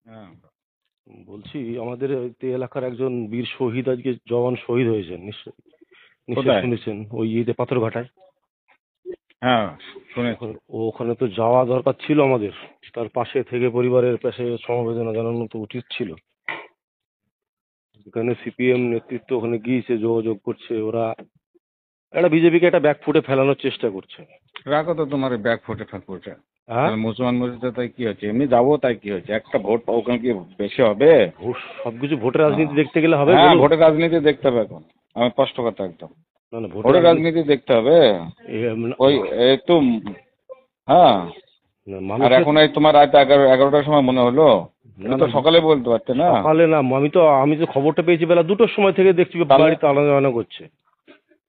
হ্যাঁ। বলছি আমাদের এই এলাকার একজন বীর শহীদ, আজকে জওয়ান শহীদ হয়েছেন, নিশ্চয় নিশ্চয় কোথায়? শুনেছেন, ওই ইয়েতে পাথরঘাটায়। হ্যাঁ, শুনেছি। ওখানে তো যাওয়া দরকার ছিল আমাদের, তার পাশে থেকে পরিবারের পাশে সমবেদনা জানানো তো উচিত ছিল। এখানে সিপিএম নেতৃত্ব ওখানে গিয়েছে, যোগাযোগ করছে ওরা, একটা বিজেপিকে একটা ব্যাকফুটে ফেলানোর চেষ্টা করছে। রাখো তো তোমার ব্যাগ ফুটে ঠাকুরটা। হ্যাঁ, তাহলে মুসলমান মসজিদে তাই কি হচ্ছে? এমনি যাবো তাই কি হচ্ছে? একটা ভোট পাবো, ওখানে কি বেশি হবে? ভোট সবকিছু ভোটের হ্যাঁ। রাজনীতি দেখতে গেলে হবে হ্যাঁ, বলুন? ভোটের রাজনীতি দেখতে হবে এখন। আমি স্পষ্ট কথা একদম। না না, ভোটের ভোটের রাজনীতি রাজনীতি দেখতে হবে। এ, ওই একটু। হ্যাঁ। আর মানুষের। এখন এই তোমার রাত 11টার সময় মনে হলো? না এটা তো না, সকালে বলতে পারতে না? সকালে না, আমি তো খবরটা পেয়েছি বেলা 2টোর সময় থেকে, দেখছি তাহলে বাড়িতে আলাদা আলাদা করছে।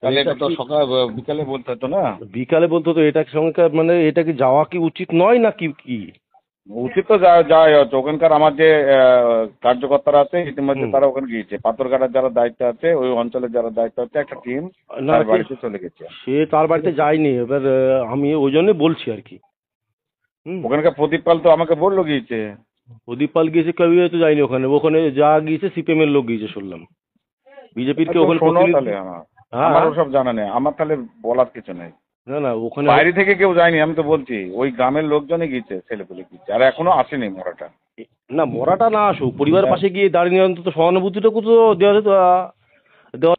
তাহলে এটা এটা তো কি সকাল বিকালে বলতে হতো না? বিকালে বলতো? তো এটা সঙ্গে মানে এটা কি যাওয়া কি উচিত নয় না কি কি? উচিত তো যাওয়াই হচ্ছে। ওখানকার আমার যে কার্যকর্তারা আছে ইতিমধ্যে হুম। তারা ওখানে গিয়েছে। পাথরঘাটার যারা দায়িত্ব আছে, ওই অঞ্চলের যারা দায়িত্ব আছে, একটা টিম না, তার সে বাড়িতে চলে গেছে। সে তার ঠিক বাড়িতে আছে। যায়নি, এবার আমি ওই জন্যই বলছি আর কি। হুম। ওখানকার প্রদীপ পাল তো আমাকে বললো গিয়েছে। প্রদীপ পাল গিয়েছে, কেউ তো যায়নি ওখানে। ওখানে যা গিয়েছে সিপিএম এর লোক গিয়েছে শুনলাম, বিজেপির কে আচ্ছা, ওখানে শোনো প্রতিনিধি। তাহলে আমার আমার হ্যাঁ। ওসব জানা নেই। আমার তাহলে বলার কিছু নেই। না না, ওখানে বাইরে থেকে কেউ যায়নি, আমি তো বলছি ওই গ্রামের লোকজনই গিয়েছে, ছেলেপুলে গিয়েছে, আর এখনো আসেনি মরাটা। না, মরাটা না আসুক, পরিবারের হ্যাঁ। পাশে গিয়ে দাঁড়িয়ে অন্তত সহানুভূতিটুকু তো দেওয়া যেত, দেওয়া